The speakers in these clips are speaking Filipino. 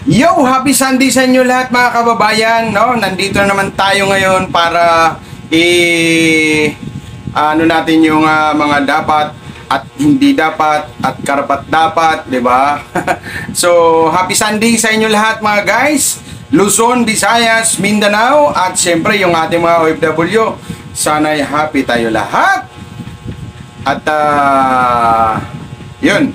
Yo, happy Sunday sa inyo lahat mga kababayan, no? Nandito na naman tayo ngayon para ano natin yung mga dapat at hindi dapat at karapat dapat, 'di ba? So, happy Sunday sa inyo lahat mga guys. Luzon, Visayas, Mindanao at siyempre yung ating mga OFW. Sana'y happy tayo lahat. At yun,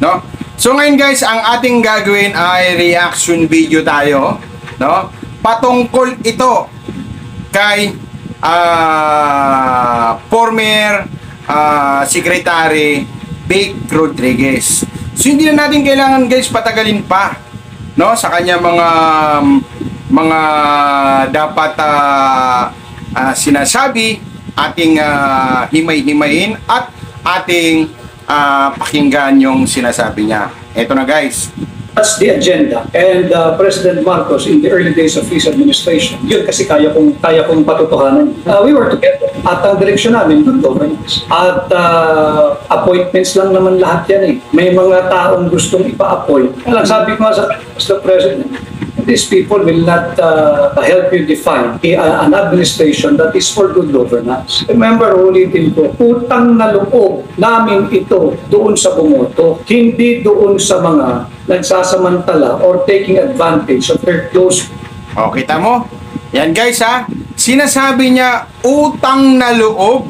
no? So ngayon guys, ang ating gagawin ay reaction video tayo, no? Patungkol ito kay former Secretary Vic Rodriguez. So hindi na natin kailangan guys patagalin pa, no? Sa kanya mga dapat sinasabi, ating himay-himayin at ating pakinggan yung sinasabi niya. Eto na guys. That's the agenda. And President Marcos, in the early days of his administration, yun kasi kaya kong patutuhanan. We were together. At ang direksyon namin, good governance. At appointments lang naman lahat yan eh. May mga taong gustong ipa-appoint. Alam, sabi ko nga sa Mr. President, these people will not help you define an administration that is for good governance. Remember, ulitin ko, utang na loob namin ito doon sa bumoto, hindi doon sa mga nagsasamantala or taking advantage of their close. O, kita mo? Yan guys ha. Sinasabi niya, utang na loob.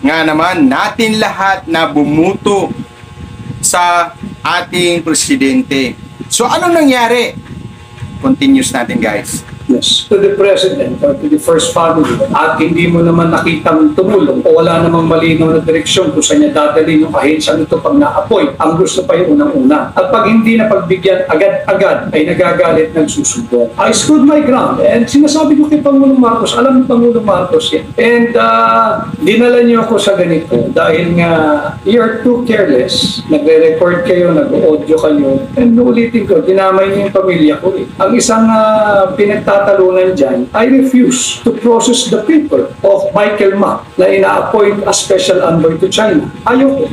Nga naman, natin lahat na bumuto sa ating presidente. So, anong nangyari? Continuous natin, guys. Yes. To the President or to the First Family at hindi mo naman nakitang tumulong o wala namang malinaw na direksyon kung saan niya dadalhin yung ahensya nito pag na-appoint, ang gusto pa yung unang-una. At pag hindi na pagbigyan agad-agad ay nagagalit ng susubo. I stood my ground and sinasabi ko kay Pangulong Marcos, alam ni Pangulong Marcos yan. And dinala niyo ako sa ganito dahil nga you're too careless. Nagre-record kayo, nag-audio kayo. And ulitin ko, dinamay niyo yung pamilya ko eh. Ang isang pinagtatalunan dyan, I refuse to process the paper of Michael Ma na ina-appoint as special envoy to China. Ayoko.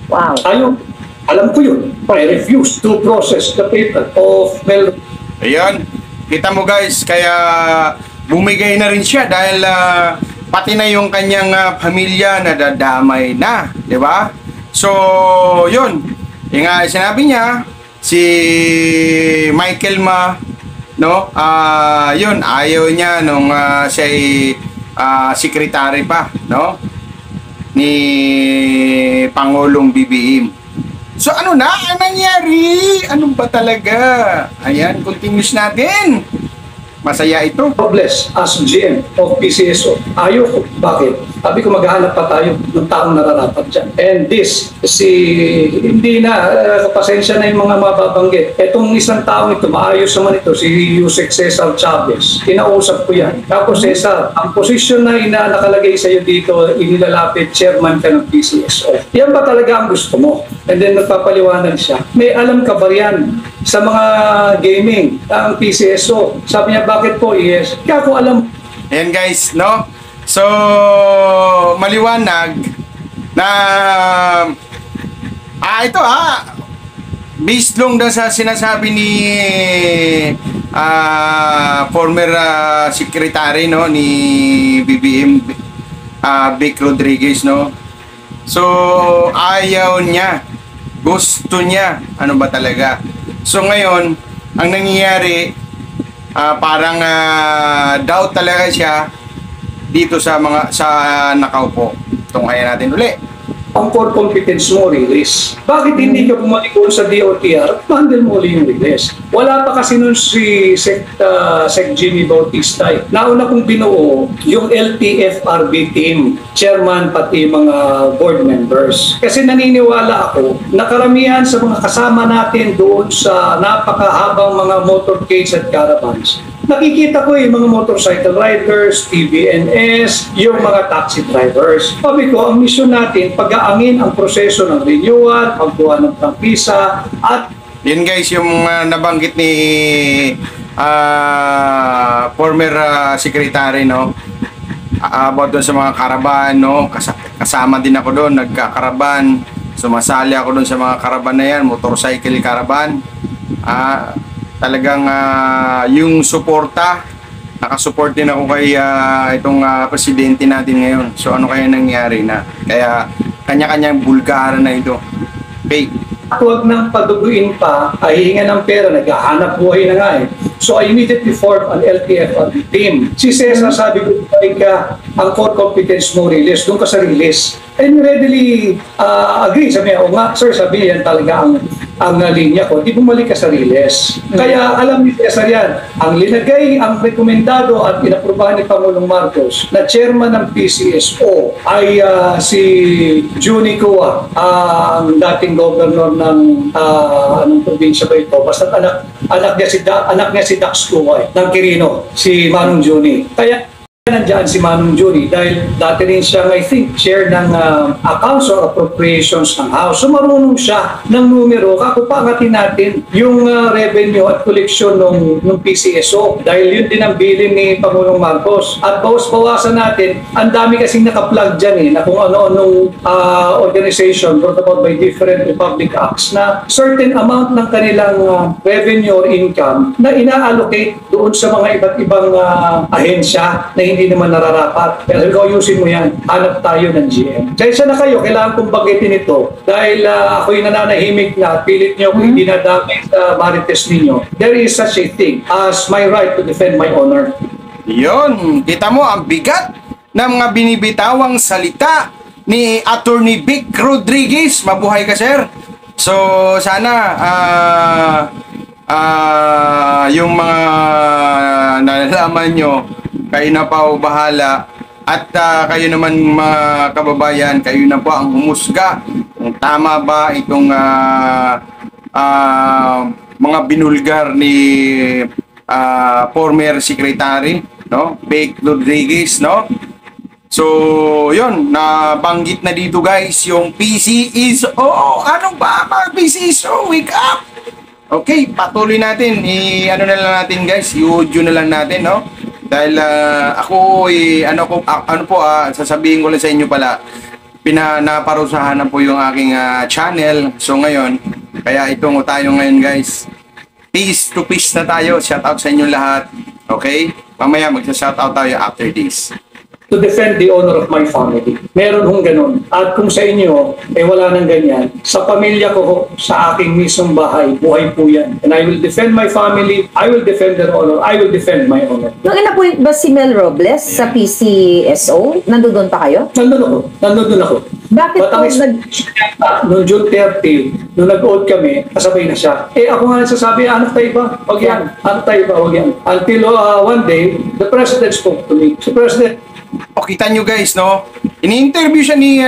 Wow. Ayoko. Alam ko yun. I refuse to process the paper of Mel. Ayan. Kita mo guys, kaya bumigay na rin siya dahil pati na yung kanyang pamilya nadadamay na. Di ba? So, yun. Yung sinabi niya, si Michael Ma, no? Yun, ayaw niya nung siya'y secretary pa, no? Ni Pangulong BBM. So ano na? Ano nangyari? Ano ba talaga? Ayan, continuous natin. Masaya ito. Bless as GM of PCSO. Ayoko. Bakit? Sabi ko maghahanap pa tayo ng taong nararapat dyan. And this, hindi na, pasensya na yung mga mababanggit. Etong isang taong ito, maayos naman ito, si Yusek Cesar Chavez. Kinausap ko yan. Tapos Cesar, ang posisyon na nakalagay sa iyo dito, inilalapit, chairman ka ng PCSO. Yan ba talaga ang gusto mo? And then nagpapaliwanag siya. May alam ka ba yan sa mga gaming, ang PCSO? Sabi niya, bakit po? Yes. Kaya ako alam. Ayan guys, no? So, maliwanag na ito based lang daw sa sinasabi ni former secretary, no, ni BBM Vic Rodriguez, no. So, ayaw niya, gusto niya, ano ba talaga. So ngayon, ang nangyayari, parang doubt talaga siya dito sa nakaupo. Tunghayan natin uli. Ang core competence mo, release. Bakit hindi ka bumalik sa DOTR? Handle mo ulit yung release. Wala pa kasi nun si Sec Jimmy Bautista. Nauna kong binuo yung LTFRB team, chairman pati mga board members. Kasi naniniwala ako na karamihan sa mga kasama natin doon sa napakahabang mga motorcades at caravans, nakikita ko yung mga motorcycle riders, TVNS, yung mga taxi drivers. Sabi ko, ang mission natin, pag-aangin ang proseso ng renewal, pagkuha ng prangkisa, at yun guys, yung nabanggit ni former secretary, no? About doon sa mga karaban, no? Kasama din ako doon, nagkakaraban Sumasali ako dun sa mga karaban na yan, motorcycle caravan. Talagang yung suporta, nakasupport din ako kay itong presidente natin ngayon. So ano kaya nangyari na? Kaya kanya-kanyang bulgara na ito. Okay. Huwag nang paduguin pa, ay hihinga ng pera, naghahanap buhay na nga eh. So I immediately formed an LTFRB team. Si Cesar sabi ko, ka, ang core competence mo release, doon ka sa release. And readily agree, sabi niya, o nga, sir, sabi niya, yan talaga ang linya ko, di bumalik ka sa release. Kaya alam ni Cesar yan, ang linagay, ang rekomendado at inaprubahan ni Pangulong Marcos na chairman ng PCSO ay si Juni Cua, ang dating governor ng anong probinsya ba ito? Basta anak niya si Dax Cua ng Quirino, si Manong Juni. Kaya nandiyan si Manong Juni dahil dati rin siya, I think, chair ng accounts or appropriations ng House. So marunong siya ng numero. Kakupangatin natin yung revenue at collection ng PCSO dahil yun din ang bilin ni Pangulong Marcos. At bawas-bawasan natin, ang dami kasing nakaplug dyan na kung ano-anong organization brought about by different republic acts na certain amount ng kanilang revenue or income na ina-allocate doon sa mga iba't ibang ahensya na hindi naman nararapat. Pero ikaw ayusin mo yan, hanap tayo ng GM. Kaysa na kayo, kailangan kong banggitin ito dahil ako'y nananahimik na pilit niyo kung hindi nadamay sa marites ninyo. There is such a thing as my right to defend my honor. Yun, kita mo ang bigat ng mga binibitawang salita ni Attorney Vic Rodriguez. Mabuhay ka, sir. So, sana yung mga nalalaman nyo, kayo na pa o bahala. At kayo naman mga kababayan, kayo na po ang humusga kung tama ba itong mga binulgar ni former secretary, no? Vic Rodriguez, no? So, yun, nabanggit na dito guys, yung PCSO. Ano ba mga PCSO? Wake up! Okay, patuloy natin. Ano na lang natin guys, i-audio na lang natin, no? Dahil ako, sasabihin ko lang sa inyo pala, naparusahan na po yung aking channel. So ngayon, kaya itong tayo ngayon guys, peace to peace na tayo. Shout out sa inyo lahat. Okay? Mamaya magsa-shout out tayo after this. To defend the honor of my family. Meron hong ganun. At kung sa inyo, wala nang ganyan. Sa pamilya ko, sa aking mismong bahay, buhay po yan. And I will defend my family, I will defend their honor, I will defend my honor. Nung ina-appoint ba si Mel Robles sa PCSO? Nandun pa kayo? Nandun ako. Bakit But po noong June 30, nung nag-oath kami, kasabay na siya. Ako nga nagsasabi, hanap tayo ba? Huwag yan. Hanap tayo ba? Huwag yan. Until one day, the President spoke to me. So President, O kita nyo guys, no? Ini-interview siya ni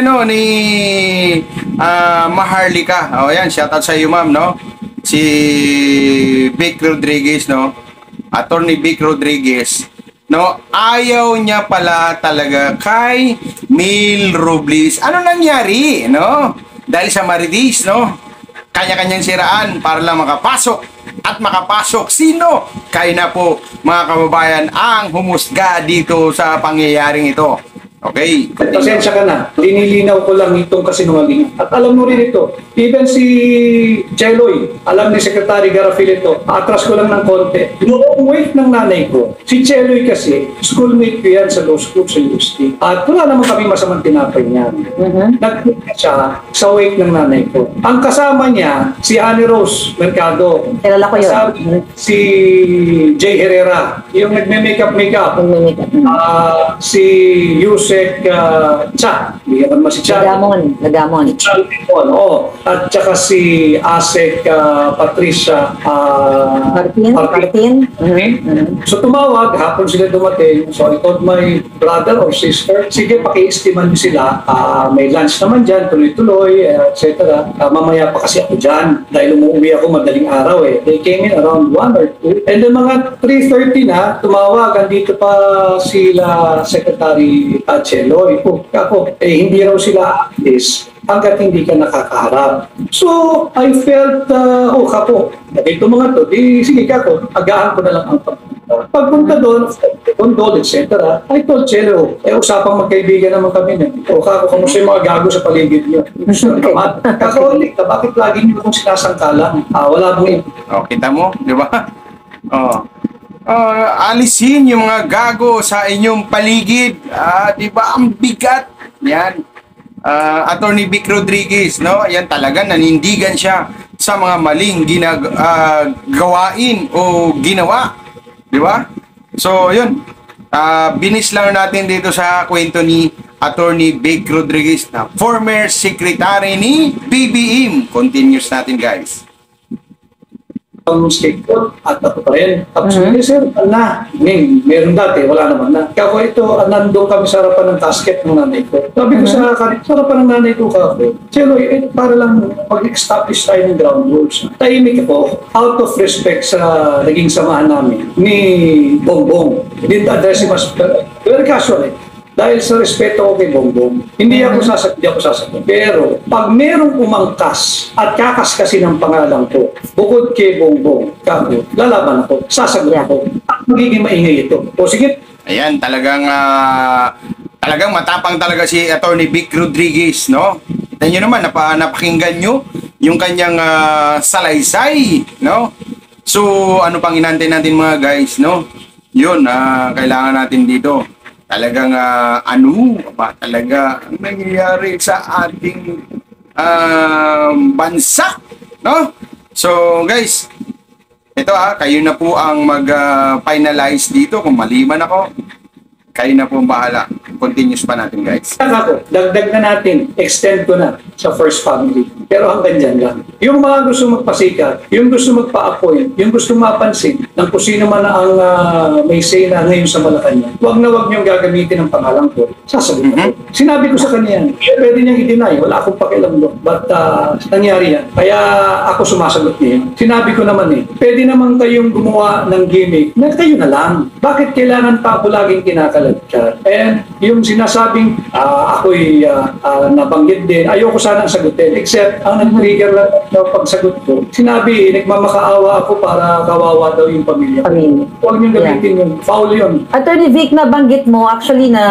Maharlika. O yan, shout out sa iyo ma'am, no? Si Vic Rodriguez, no? Attorney Vic Rodriguez, no? Ayaw niya pala talaga kay Mel Robles. Ano nangyari, no? Dahil sa Marites, no? Kanya-kanyang siraan para lang makapasok. At makapasok, sino? Kayo na po, mga kababayan, ang humusga dito sa pangyayaring ito. Okay? pasensya ka na. Linilinaw ko lang itong kasinungalingan. At alam mo rin ito, even si Cheloy, alam ni Secretary Garafil ito, atras ko lang ng konti. Noong wake ng nanay ko, si Cheloy kasi, schoolmate ko yan sa law school sa UST. At wala naman kami masamang tinapay niya. Nag-wake siya sa wake ng nanay ko. Ang kasama niya, si Annie Rose Mercado. Kilala ko yun. Kasama si Jay Herrera, yung nagme-makeup. Si Yusek Cha, bigyan ka naman si Cha. Lagamon. At saka si Asek Patricia Martin. So tumawag, hapon sila dumating. So I told my brother or sister, sige, paki-estiman niyo sila. May lunch naman dyan, tuloy-tuloy, etc. Mamaya pa kasi ako dyan dahil umuwi ako madaling araw eh. They came in around 1 or 2. And then mga 3:30 na, tumawag, andito pa sila Secretary Cheloy. Hindi raw sila alis hanggat hindi ka nakakaharap. So, I felt, kapo, ito mga to, sige kako, agahan ko na lang ang pagpunta. Pagpunta doon, condole, etc. I told Chelo, usapang magkaibigan naman kami na. O kako, kamusta yung mga gago sa paligid niyo? Gusto Okay. naman. Kakaulik ka, bakit lagi niyo itong sinasangkalan? Wala bang Kita mo, di ba? Oh. Alisin yung mga gago sa inyong paligid. Di ba? Ang bigat. Yan. Attorney Vic Rodriguez, no? Yan talaga, nanindigan siya sa mga maling gawain o ginawa. Di ba? So, yun. Binis lang natin dito sa kwento ni Attorney Vic Rodriguez na former secretary ni BBM. Continuous natin, guys. ang skateboard at ako pa rin. Tapos, sir, meron dati, wala naman na. Kaya ko ito, nandun kami sa harapan ng casket ng nanay ko. Sabi ko sa harapan ng nanay ko kako, Chelo, para lang mag-establish tayo ng ground rules. Tahimik ako, out of respect sa naging samahan namin ni Bongbong. Didn't address him as very casual eh. Dahil sa respeto ko kay Bongbong, hindi ako sasagot. Pero, pag merong umangkas at kakas ng pangalan ko, bukod kay Bongbong, kako, lalaban ako, sasagot ako, at magiging maingay ito. O sige. Ayan, talagang matapang talaga si Attorney Vic Rodriguez, no? Kita nyo naman, napakinggan nyo yung kanyang salaysay, no? So, ano pang inantay natin mga guys, no? Yun, kailangan natin dito. Talagang talaga ang nangyayari sa ating bansa, no? So guys, ito kayo na po ang mag-finalize dito. Kung mali man ako, kayo na po ang bahala. Continuous pa natin, guys. Ako, dagdag na natin, extend ko na sa first family. Pero hanggang dyan lang. Yung mga gusto magpasikat, yung gusto magpa-appoint, yung gusto mapansin ng kung sino man ang may say na ngayon sa Malacanang, huwag na huwag niyong gagamitin ang pangalan ko. Sasagot ako. Sinabi ko sa kanya, pwede niyang i-deny. Wala akong pakialam doon. But nangyari yan. Kaya ako sumasagot niya. Sinabi ko naman pwede naman kayong gumawa ng gimmick na kayo na lang. Bakit kailangan pa ako laging kinakalat ka? And yung sinasabing ako'y nabanggit din, ayoko sanang sagutin. Except, ang nag-trigger na pagsagot ko, sinabi, nagmamakaawa ako para kawawa daw yung pamilya. Huwag niyong gamitin yun. Foul yun. Attorney Vic, nabanggit mo, actually na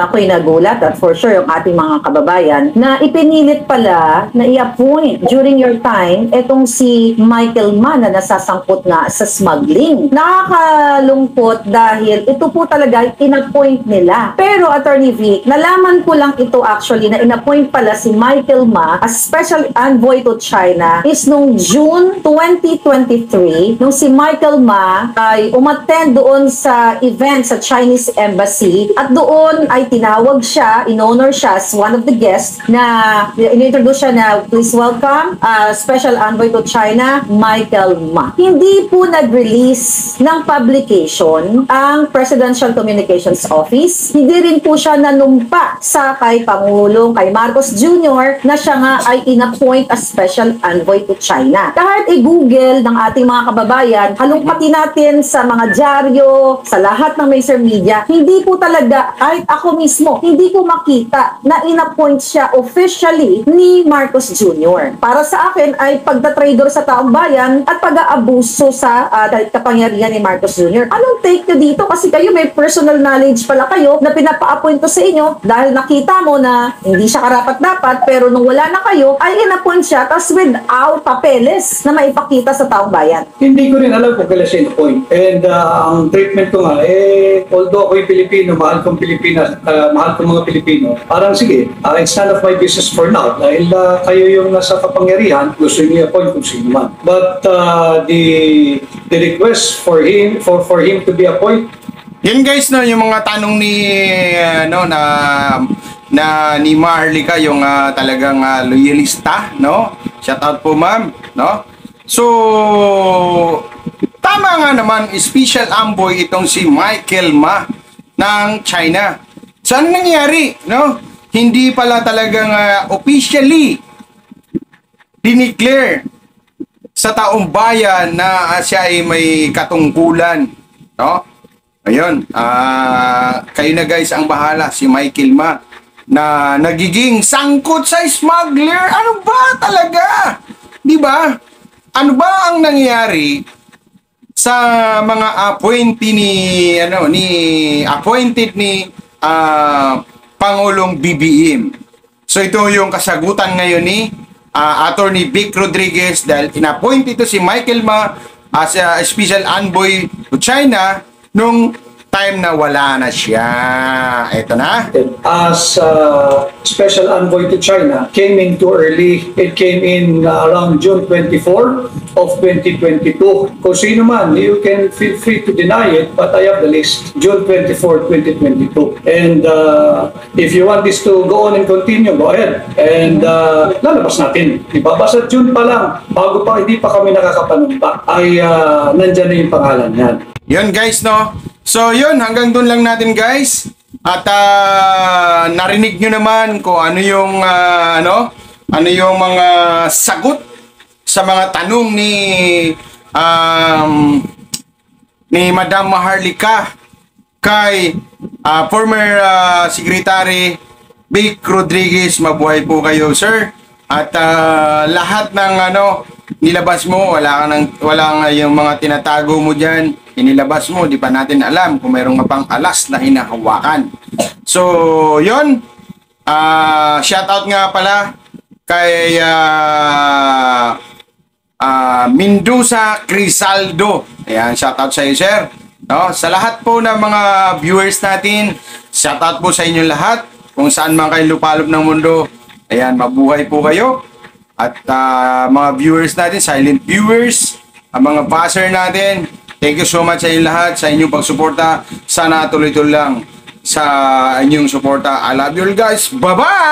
ako'y nagulat at for sure yung ating mga kababayan, na ipinilit pala na i-appoint during your time etong si Michael Ma na nasasangkot nga sa smuggling. Nakakalungkot dahil ito po talaga in-appoint nila. Pero Attorney Vic, nalaman ko lang ito actually na in-appoint pala si Michael Ma as Special Envoy to China is nung June 2023 nung si Michael Ma ay umattend doon sa event sa Chinese Embassy at doon ay tinawag siya, in-honor siya as one of the guests na in-introduce siya na please welcome Special Envoy to China, Michael Ma. Hindi po nag-release ng publication ang Presidential Communications Office. Hindi rin po siya nanumpa sa kay Pangulong, kay Marcos Jr. na siya nga ay in-appoint as Special Envoy to China. Kahit i-google ng ating mga kababayan, halumpatin natin sa mga dyaryo, sa lahat ng major media, hindi po talaga, kahit ako mismo, hindi ko makita na in-appoint siya officially ni Marcos Jr. Para sa akin ay pagdatraidor sa taong bayan at pag-aabuso sa kapangyarihan ni Marcos Jr. Anong take nyo dito? Kasi kayo may personal knowledge pala kayo na pinapa-appoint to sa inyo dahil nakita mo na hindi siya karapat-dapat pero nung wala na kayo, ay in-appoint siya tapos without papeles na maipakita sa taong bayan. Hindi ko rin alam kung kailan siya in-appoint. And ang treatment ko nga, although ako'y Pilipino, mahal kong Pilipinas, mahal kong mga Pilipino, parang sige, it's none of my business for now. Dahil kayo yung nasa kapangyarihan, gusto niyo i-appoint kung sino man. But the request for him to be appointed, Yun guys, no, yung mga tanong ni ni Maharlika, yung talagang loyalista, no? Shout out po ma'am, no? So tama nga naman, special envoy itong si Michael Ma ng China. So ano nangyari, no? Hindi pala talagang officially dineclare sa taong bayan na siya ay may katungkulan, no? Ayun, kayo na guys ang bahala, si Michael Ma na nagiging sangkot sa smuggler. Ano ba talaga? 'Di ba? Ano ba ang nangyayari sa mga appointed ni Pangulong BBM. So ito yung kasagutan ngayon ni Attorney Vic Rodriguez dahil inappoint ito si Michael Ma as a special envoy to China nung time na wala na siya. Ito na. As special envoy to China came in too early. It came in around June 24 of 2022. Kung sino man, you can feel free to deny it, but I have the list. June 24, 2022. And if you want this to go on and continue, go ahead. And lalabas natin. Diba? Basta June pa lang, bago pa hindi pa kami nakakapanumpa, ay nandyan na yung pangalan yan. Yun guys, no? So yun, hanggang doon lang natin guys. At narinig nyo naman kung ano yung mga sagot sa mga tanong ni Madam Maharlika kay former Secretary Vic Rodriguez. Mabuhay po kayo, sir. At lahat ng nilabas mo, wala nga yung mga tinatago mo diyan, inilabas mo, di pa natin alam kung mayroong mapang alas na hinahawakan. So, yun. Shout out nga pala kay Mendoza Crisaldo. Ayan, shout out sa iyo, sir. No? Sa lahat po ng mga viewers natin, shout out po sa inyo lahat. Kung saan man kayo lupalop ng mundo. Ayan, mabuhay po kayo. At mga viewers natin, silent viewers, ang mga passer natin, thank you so much sa inyo lahat, sa inyong pagsuporta. Sana tuloy-tuloy lang sa inyong suporta. I love you all guys. Bye-bye!